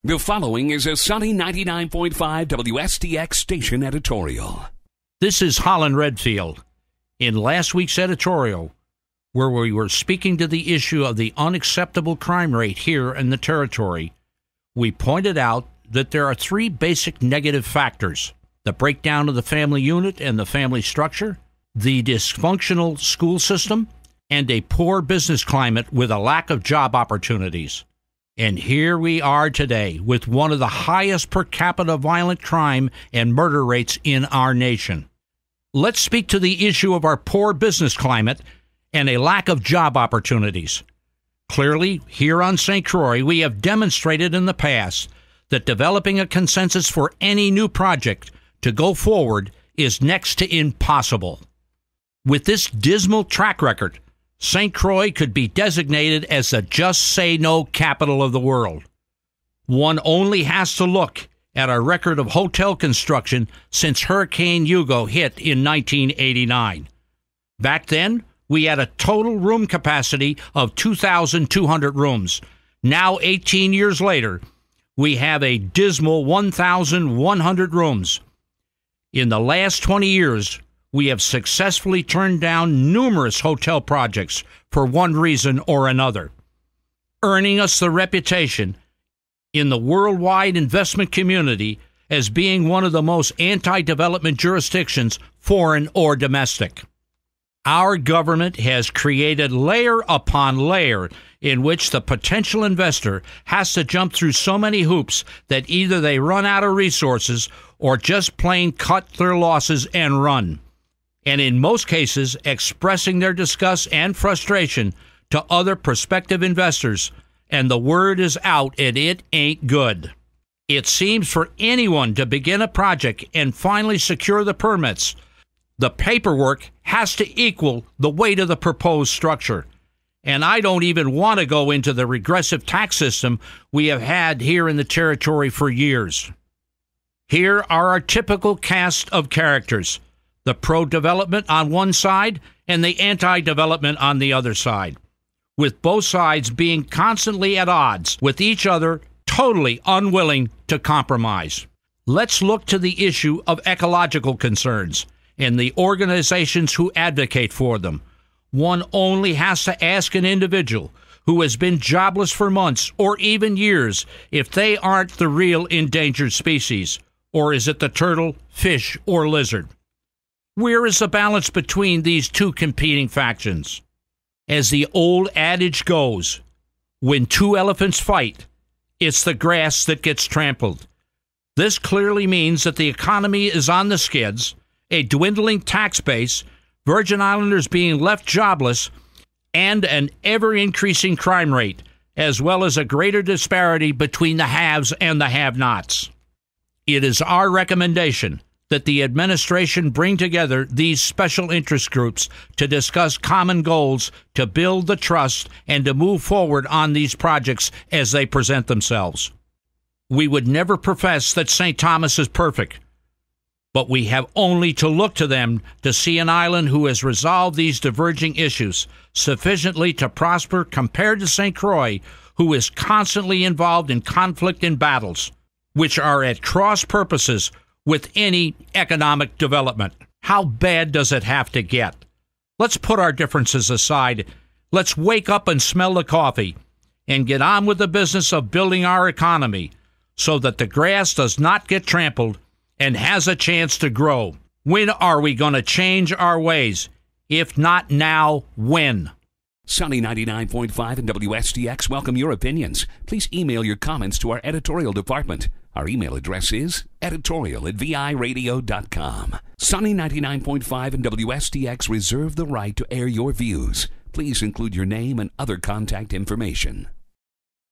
The following is a Sunny 99.5 WSTX station editorial. This is Holland Redfield. In last week's editorial, where we were speaking to the issue of the unacceptable crime rate here in the territory, we pointed out that there are three basic negative factors: the breakdown of the family unit and the family structure, the dysfunctional school system, and a poor business climate with a lack of job opportunities. And here we are today with one of the highest per capita violent crime and murder rates in our nation. Let's speak to the issue of our poor business climate and a lack of job opportunities. Clearly, here on St. Croix, we have demonstrated in the past that developing a consensus for any new project to go forward is next to impossible. With this dismal track record, St. Croix could be designated as the just say no capital of the world. One only has to look at our record of hotel construction since Hurricane Hugo hit in 1989. Back then, we had a total room capacity of 2,200 rooms. Now, 18 years later, we have a dismal 1,100 rooms. In the last 20 years, we have successfully turned down numerous hotel projects for one reason or another, earning us the reputation in the worldwide investment community as being one of the most anti-development jurisdictions, foreign or domestic. Our government has created layer upon layer in which the potential investor has to jump through so many hoops that either they run out of resources or just plain cut their losses and run. And in most cases, expressing their disgust and frustration to other prospective investors, and the word is out and it ain't good. It seems for anyone to begin a project and finally secure the permits, the paperwork has to equal the weight of the proposed structure. And I don't even want to go into the regressive tax system we have had here in the territory for years. Here are our typical cast of characters: the pro-development on one side and the anti-development on the other side, with both sides being constantly at odds with each other, totally unwilling to compromise. Let's look to the issue of ecological concerns and the organizations who advocate for them. One only has to ask an individual who has been jobless for months or even years if they aren't the real endangered species, or is it the turtle, fish, or lizard? Where is the balance between these two competing factions? As the old adage goes, when two elephants fight, it's the grass that gets trampled. This clearly means that the economy is on the skids, a dwindling tax base, Virgin Islanders being left jobless, and an ever-increasing crime rate, as well as a greater disparity between the haves and the have-nots. It is our recommendation that the administration bring together these special interest groups to discuss common goals, to build the trust, and to move forward on these projects as they present themselves. We would never profess that St. Thomas is perfect, but we have only to look to them to see an island who has resolved these diverging issues sufficiently to prosper compared to St. Croix, who is constantly involved in conflict and battles, which are at cross purposes with any economic development. How bad does it have to get? Let's put our differences aside. Let's wake up and smell the coffee and get on with the business of building our economy so that the grass does not get trampled and has a chance to grow. When are we going to change our ways? If not now, when? Sunny 99.5 and WSTX welcome your opinions. Please email your comments to our editorial department. Our email address is editorial@viradio.com. Sunny 99.5 and WSTX reserve the right to air your views. Please include your name and other contact information.